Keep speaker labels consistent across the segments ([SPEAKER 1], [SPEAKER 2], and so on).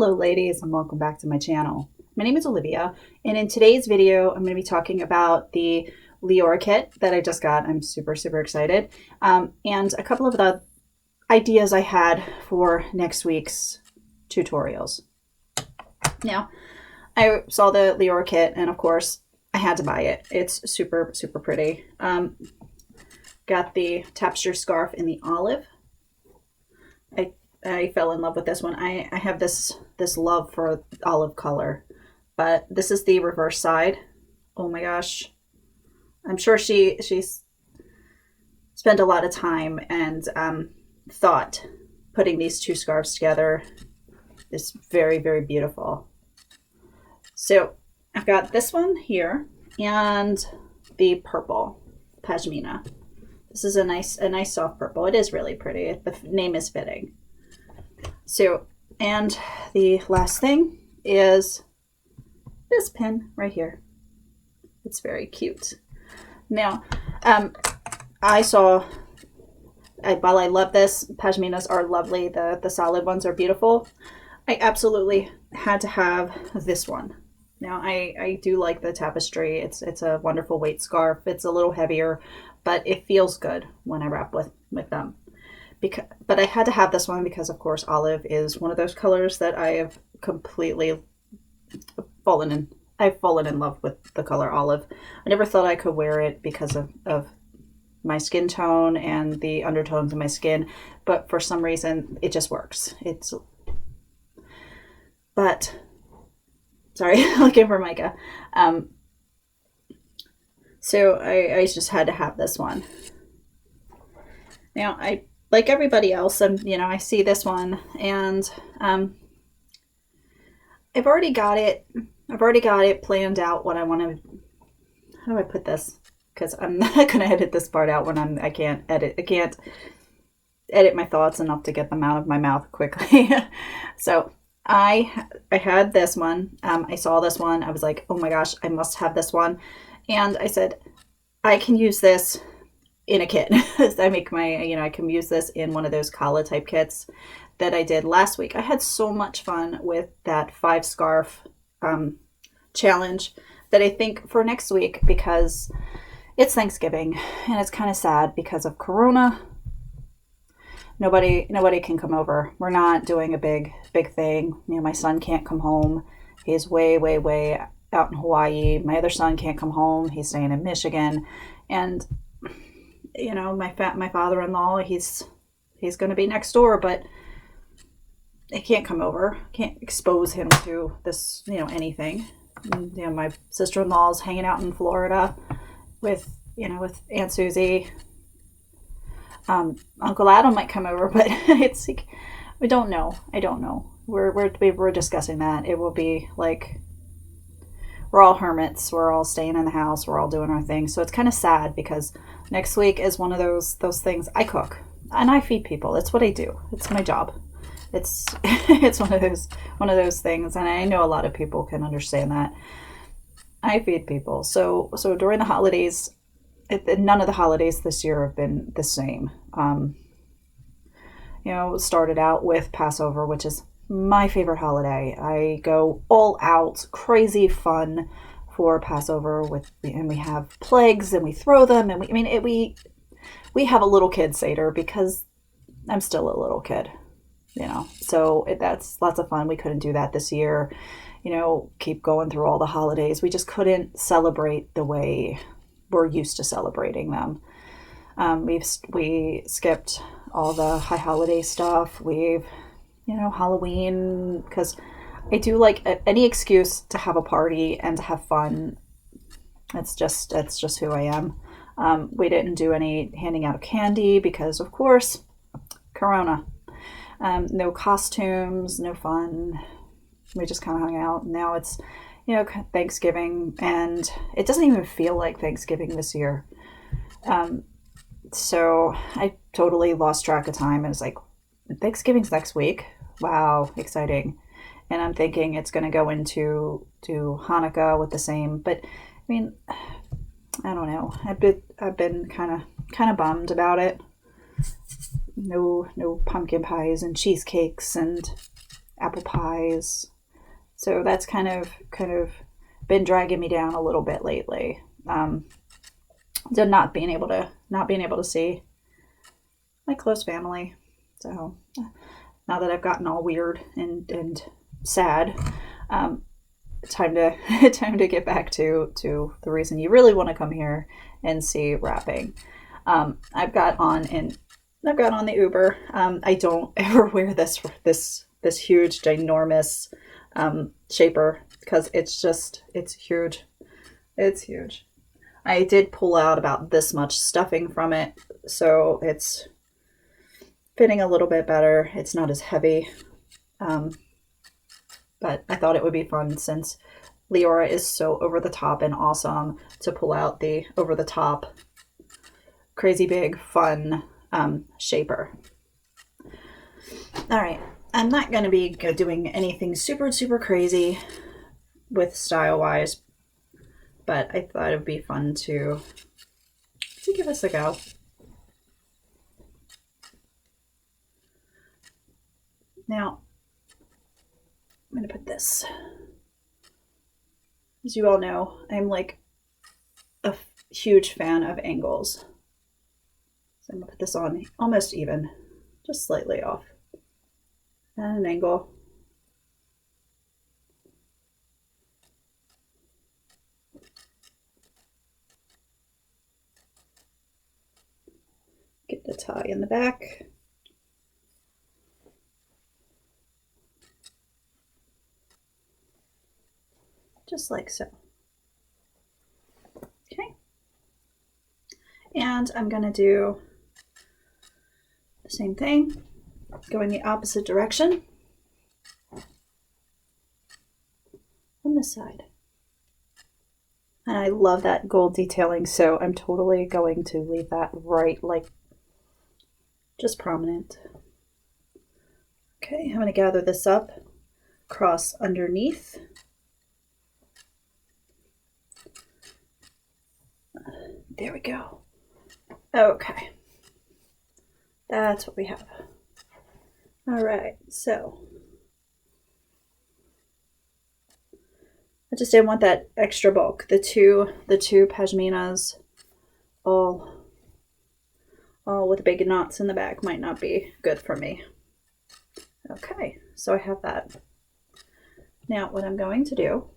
[SPEAKER 1] Hello ladies and welcome back to my channel. My name is Olivia and in today's video I'm going to be talking about the Leorah Kit that I just got. I'm super excited and a couple of the ideas I had for next week's tutorials. Now I saw the Leorah Kit and of course I had to buy it. It's super pretty. Got the tapestry scarf in the olive. I fell in love with this one. I have this love for olive color, but this is the reverse side. Oh my gosh. I'm sure she's spent a lot of time and thought putting these two scarves together. Is very beautiful. So I've got this one here and the purple pashmina. This is a nice soft purple. It is really pretty. The name is fitting. So, and the last thing is this pin right here. It's very cute. Now, while I love this, pashminas are lovely. The solid ones are beautiful. I absolutely had to have this one. Now, I do like the tapestry. It's a wonderful weight scarf. It's a little heavier, but it feels good when I wrap with them. But I had to have this one because, of course, olive is one of those colors that I have completely fallen in love with the color olive. I never thought I could wear it because of my skin tone and the undertones of my skin, but for some reason it just works. Sorry, looking for Micah. So I just had to have this one. Now like everybody else, I see this one and I've already got it planned out what I want to. How do I put this? Because I'm not going to edit this part out when I can't edit my thoughts enough to get them out of my mouth quickly. So I had this one. I saw this one. I was like, oh my gosh, I must have this one. And I said, I can use this in a kit. I can use this in one of those Kala type kits that I did last week. I had so much fun with that 5 scarf challenge that I think for next week, because it's Thanksgiving and it's kind of sad because of Corona. Nobody can come over. We're not doing a big thing. My son can't come home. He's way out in Hawaii. My other son can't come home. He's staying in Michigan. And my father-in-law, he's going to be next door, but I can't come over. Can't expose him to this, anything. And, my sister-in-law's hanging out in Florida with Aunt Susie. Uncle Adam might come over, but it's like, we don't know. I don't know. We're discussing that. It will be like we're all hermits. We're all staying in the house. We're all doing our thing. So it's kind of sad because next week is one of those things. I cook and I feed people. It's what I do. It's my job. It's one of those things, and I know a lot of people can understand that. I feed people. So during the holidays, none of the holidays this year have been the same. Started out with Passover, which is my favorite holiday. I go all out, crazy fun for Passover and we have plagues and we throw them and we have a little kid Seder because I'm still a little kid, so that's lots of fun. We couldn't do that this year, keep going through all the holidays. We just couldn't celebrate the way we're used to celebrating them. We skipped all the high holiday stuff. We've Halloween, because I do like any excuse to have a party and to have fun. That's just who I am. We didn't do any handing out candy because, of course, Corona. No costumes, no fun. We just kind of hung out. Now it's, Thanksgiving, and it doesn't even feel like Thanksgiving this year. So I totally lost track of time. And it's like, Thanksgiving's next week. Wow, exciting. And I'm thinking it's going to go into Hanukkah with the same. But I don't know. I've been kind of bummed about it. No pumpkin pies and cheesecakes and apple pies. So that's kind of been dragging me down a little bit lately. To not being able to see my close family. So now that I've gotten all weird and sad, time to time to get back to the reason you really want to come here and see wrapping. I've got on the Uber. I don't ever wear this huge, ginormous shaper because it's huge. It's huge. I did pull out about this much stuffing from it, so it's fitting a little bit better. It's not as heavy, but I thought it would be fun since Leorah is so over the top and awesome to pull out the over the top, crazy big, fun shaper. All right, I'm not going to be doing anything super, super crazy with style-wise, but I thought it would be fun to give this a go. Now, I'm going to put this. As you all know, I'm like a huge fan of angles. So I'm going to put this on almost even, just slightly off. And an angle. Get the tie in the back. Just like so. Okay. And I'm going to do the same thing, going the opposite direction on this side. And I love that gold detailing, so I'm totally going to leave that right, like, just prominent. Okay, I'm going to gather this up, cross underneath. There we go. Okay. That's what we have. All right, so I just didn't want that extra bulk. The two pashminas all with big knots in the back might not be good for me. Okay, so I have that. Now what I'm going to do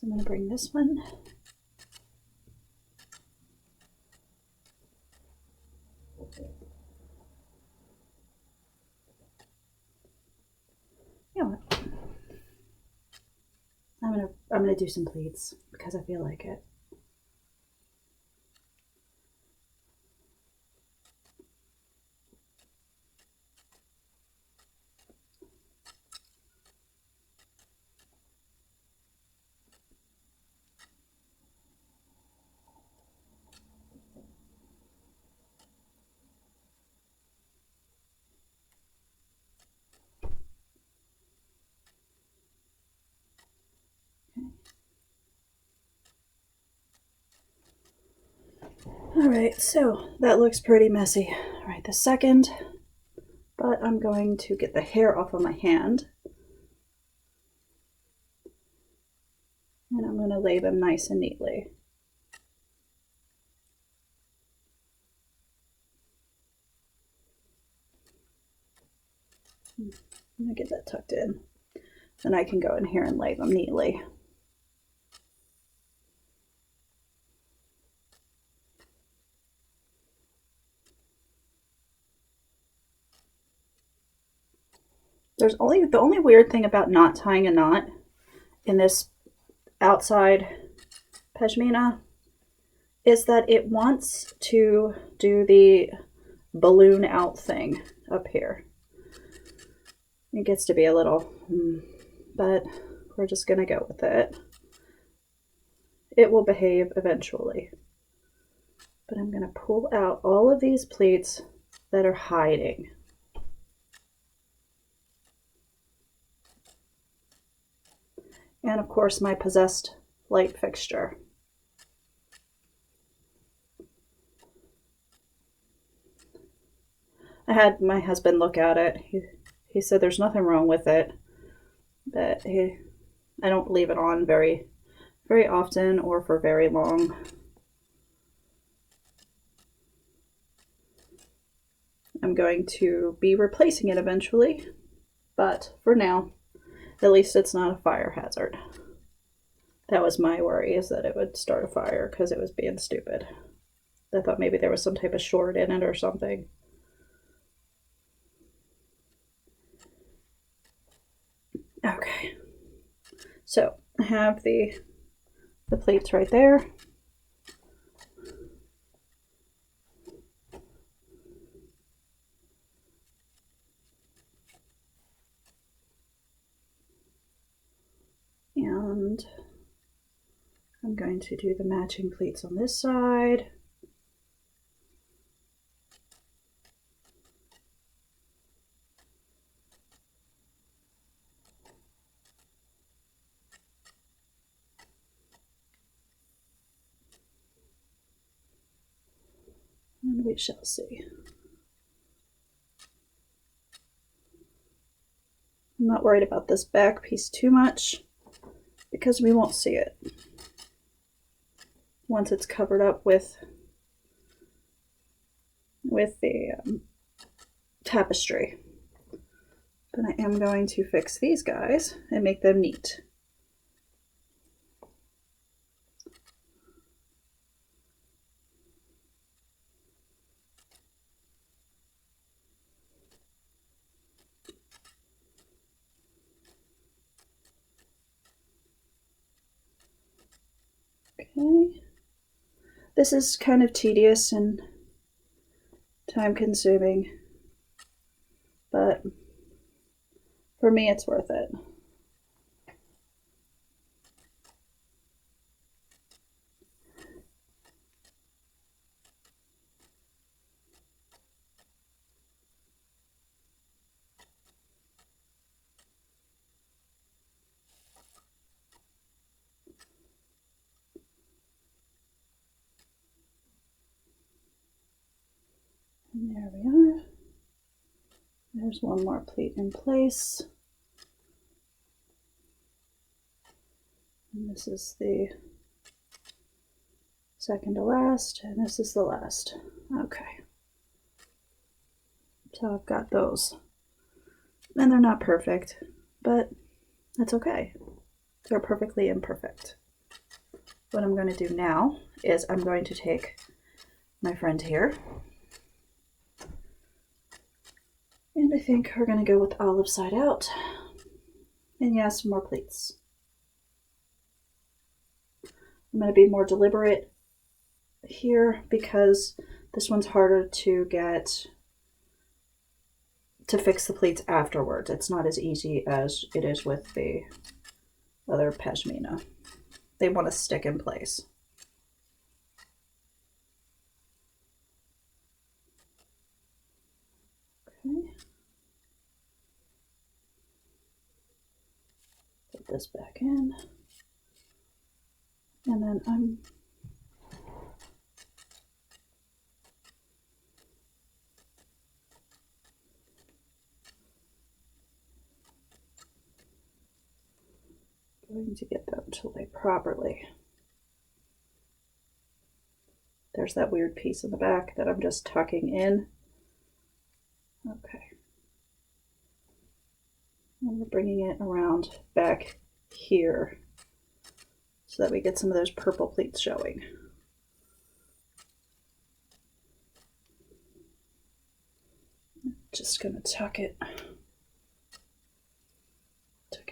[SPEAKER 1] I'm going to bring this one. You know what? I'm gonna do some pleats because I feel like it. All right, so that looks pretty messy right this second, but I'm going to get the hair off of my hand and I'm going to lay them nice and neatly. I'm going to get that tucked in. Then I can go in here and lay them neatly. The only weird thing about not tying a knot in this outside pashmina is that it wants to do the balloon out thing up here. It gets to be a little, but we're just gonna go with it. It will behave eventually. But I'm gonna pull out all of these pleats that are hiding. And of course my possessed light fixture. I had my husband look at it. He said there's nothing wrong with it, but I don't leave it on very often or for very long. I'm going to be replacing it eventually, but for now, at least it's not a fire hazard. That was my worry, is that it would start a fire because it was being stupid. I thought maybe there was some type of short in it or something. Okay, so I have the plates right there. And I'm going to do the matching pleats on this side. And we shall see. I'm not worried about this back piece too much because we won't see it once it's covered up with the tapestry. But I am going to fix these guys and make them neat. Okay. This is kind of tedious and time consuming, but for me it's worth it. And there we are. There's one more pleat in place. And this is the second to last, and this is the last. Okay. So I've got those. And they're not perfect, but that's okay. They're perfectly imperfect. What I'm going to do now is I'm going to take my friend here, and I think we're going to go with olive side out. And yeah, some more pleats. I'm going to be more deliberate here because this one's harder to get to fix the pleats afterwards. It's not as easy as it is with the other pashmina. They want to stick in place. Okay. Put this back in. And then I'm going to get them to lay properly. There's that weird piece in the back that I'm just tucking in. Okay. And we're bringing it around back here so that we get some of those purple pleats showing. Just gonna tuck it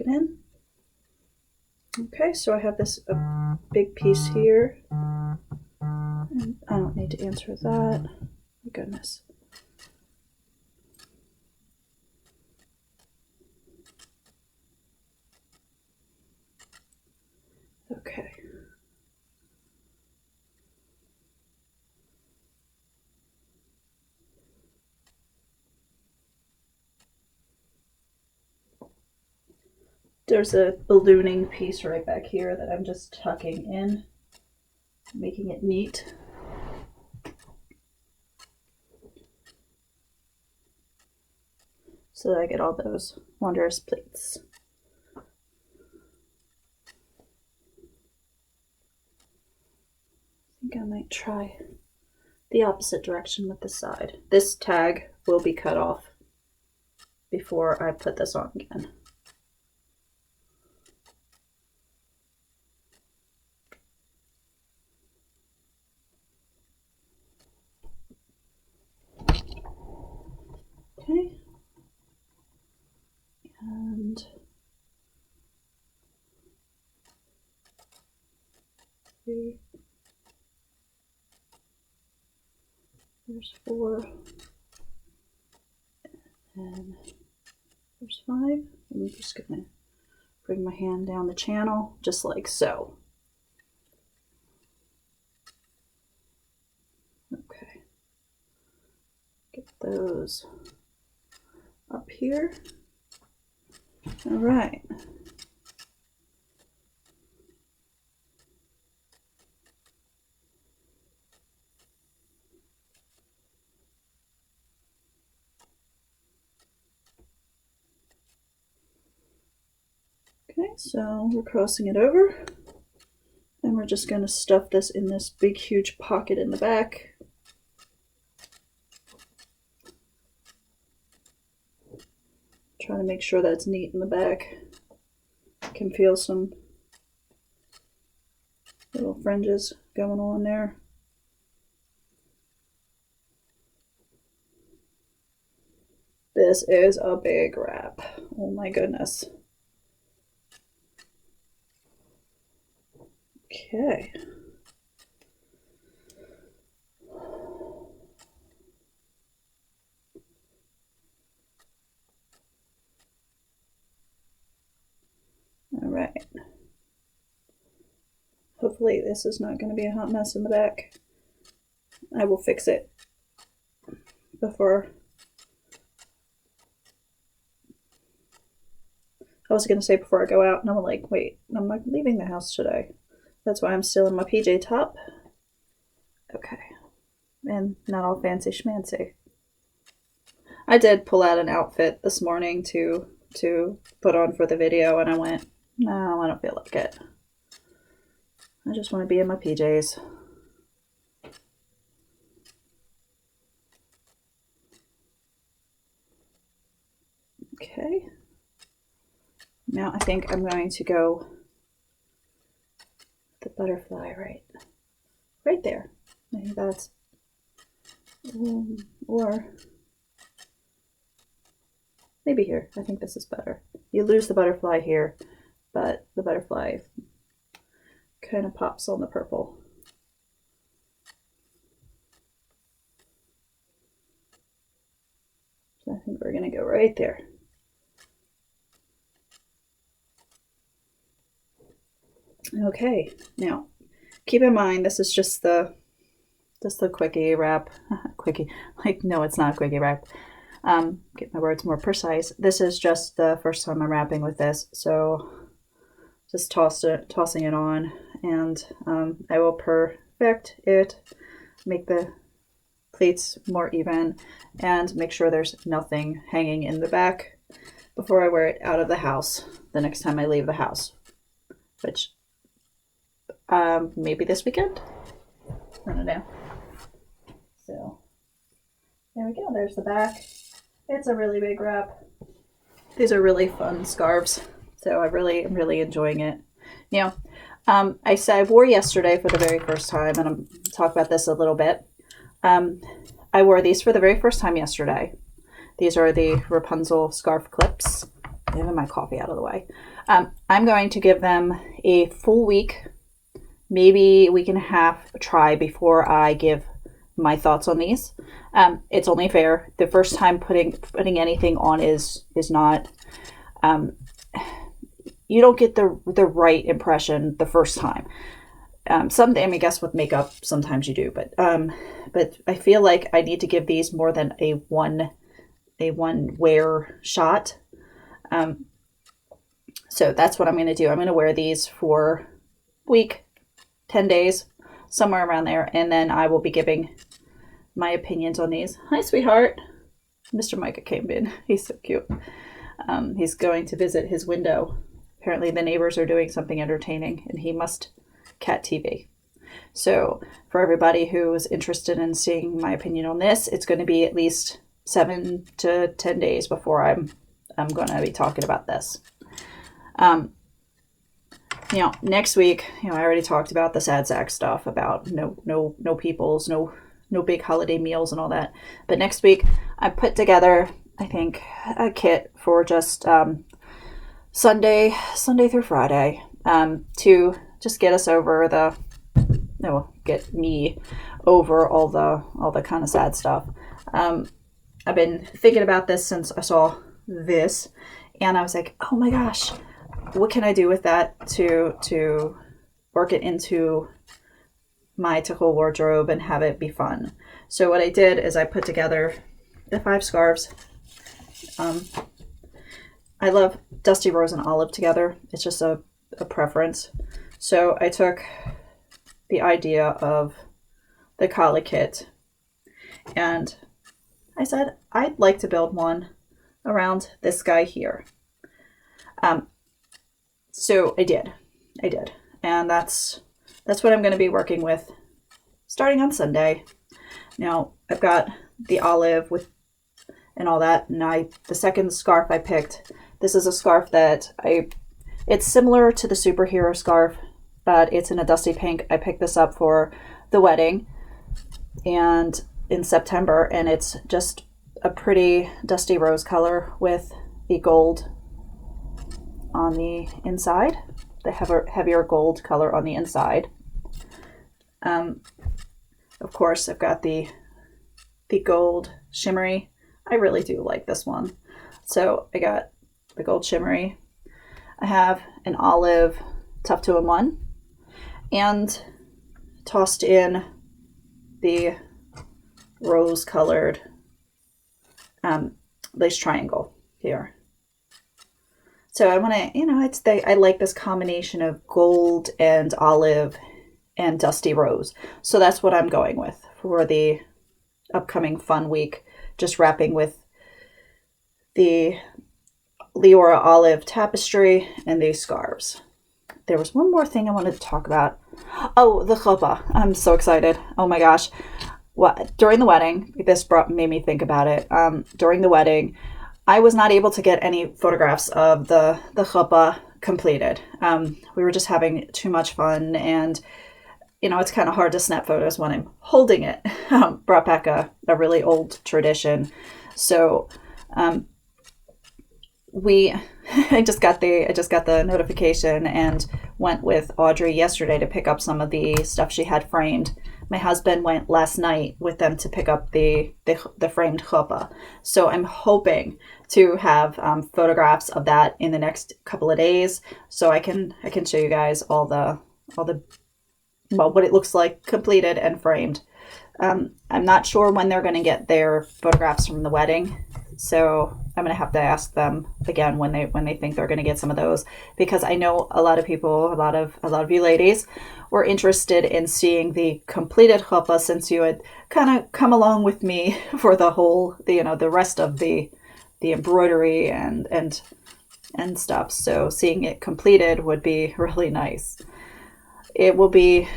[SPEAKER 1] in. Okay, so I have this big piece here. And I don't need to answer that. My goodness. Okay. There's a ballooning piece right back here that I'm just tucking in, making it neat. So that I get all those wondrous pleats. I think I might try the opposite direction with this side. This tag will be cut off before I put this on again. Okay. And three. There's 4. And there's 5. I'm just gonna bring my hand down the channel just like so. Okay. Get those up here. All right. Okay, so we're crossing it over, and we're just going to stuff this in this big, huge pocket in the back. Trying to make sure that it's neat in the back. I can feel some little fringes going on there. This is a big wrap. Oh my goodness. Okay. All right. Hopefully this is not going to be a hot mess in the back. I will fix it before. I was going to say before I go out, and I'm like, wait, I'm not leaving the house today. That's why I'm still in my PJ top. Okay. And not all fancy schmancy. I did pull out an outfit this morning to put on for the video, and I went, no, I don't feel like it. I just want to be in my PJs. Okay. Now I think I'm going to go the butterfly right there. Maybe that's, or maybe here. I think this is better. You lose the butterfly here, but the butterfly kind of pops on the purple. So I think we're going to go right there. Okay, now keep in mind this is just the quickie wrap. Quickie, like no, it's not a quickie wrap. Get my words more precise. This is just the first time I'm wrapping with this, so just tossing it on, and I will perfect it, make the pleats more even, and make sure there's nothing hanging in the back before I wear it out of the house the next time I leave the house, which maybe this weekend. I don't know. So there we go. There's the back. It's a really big wrap. These are really fun scarves, so I really am really enjoying it. You know, I said I wore yesterday for the very first time, and I'm talk about this a little bit. I wore these for the very first time yesterday. These are the Wrapunzel scarf clips. I have my coffee out of the way. I'm going to give them a full week, maybe a week and a half try before I give my thoughts on these. It's only fair. The first time putting anything on is not. You don't get the right impression the first time. I guess with makeup sometimes you do, but I feel like I need to give these more than a one wear shot. So that's what I'm going to do. I'm going to wear these for a week, 10 days, somewhere around there, and then I will be giving my opinions on these. Hi, sweetheart. Mr. Micah came in. He's so cute. He's going to visit his window. Apparently the neighbors are doing something entertaining, and he must cat TV. So for everybody who is interested in seeing my opinion on this, it's going to be at least 7 to 10 days before I'm going to be talking about this. Next week, I already talked about the sad sack stuff about no peoples, no big holiday meals and all that. But next week, I put together, I think, a kit for just Sunday through Friday to just get us over get me over all the kind of sad stuff. I've been thinking about this since I saw this, and I was like, oh my gosh, what can I do with that to work it into my Tichel wardrobe and have it be fun? So what I did is I put together the 5 scarves. I love Dusty Rose and Olive together. It's just a preference. So I took the idea of the Leorah Kit, and I said I'd like to build one around this guy here. So I did, and that's what I'm going to be working with starting on Sunday. Now I've got the olive with and all that, and the second scarf I picked. This is a scarf that it's similar to the superhero scarf, but it's in a dusty pink. I picked this up for the wedding and in September, and it's just a pretty dusty rose color with the gold on the inside, the heavier gold color on the inside. Of course, I've got the gold shimmery. I really do like this one. So I got the gold shimmery. I have an olive tough 2-in-1 and tossed in the rose colored lace triangle here. So I want to, I like this combination of gold and olive and dusty rose. So that's what I'm going with for the upcoming fun week. Just wrapping with the Leorah olive tapestry and these scarves. There was one more thing I wanted to talk about. Oh, the chuppah. I'm so excited. Oh my gosh. During the wedding, this made me think about it. During the wedding, I was not able to get any photographs of the chuppah completed. We were just having too much fun, and it's kind of hard to snap photos when I'm holding it. Brought back a really old tradition. So I just got the notification and went with Audrey yesterday to pick up some of the stuff she had framed. My husband went last night with them to pick up the framed chuppah. So I'm hoping to have photographs of that in the next couple of days, so I can show you guys all the what it looks like completed and framed. I'm not sure when they're going to get their photographs from the wedding, so I'm going to have to ask them again when they think they're going to get some of those, because I know a lot of people, a lot of you ladies were interested in seeing the completed chuppah, since you had kind of come along with me for the whole, the rest of the embroidery and stuff. So seeing it completed would be really nice. It will be,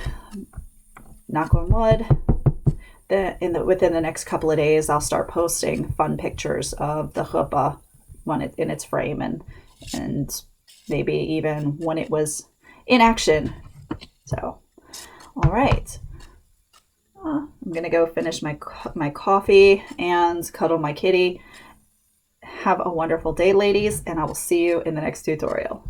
[SPEAKER 1] knock on wood, within the next couple of days, I'll start posting fun pictures of the chuppah when in its frame, and maybe even when it was in action. So, all right. I'm gonna go finish my coffee and cuddle my kitty. Have a wonderful day, ladies, and I will see you in the next tutorial.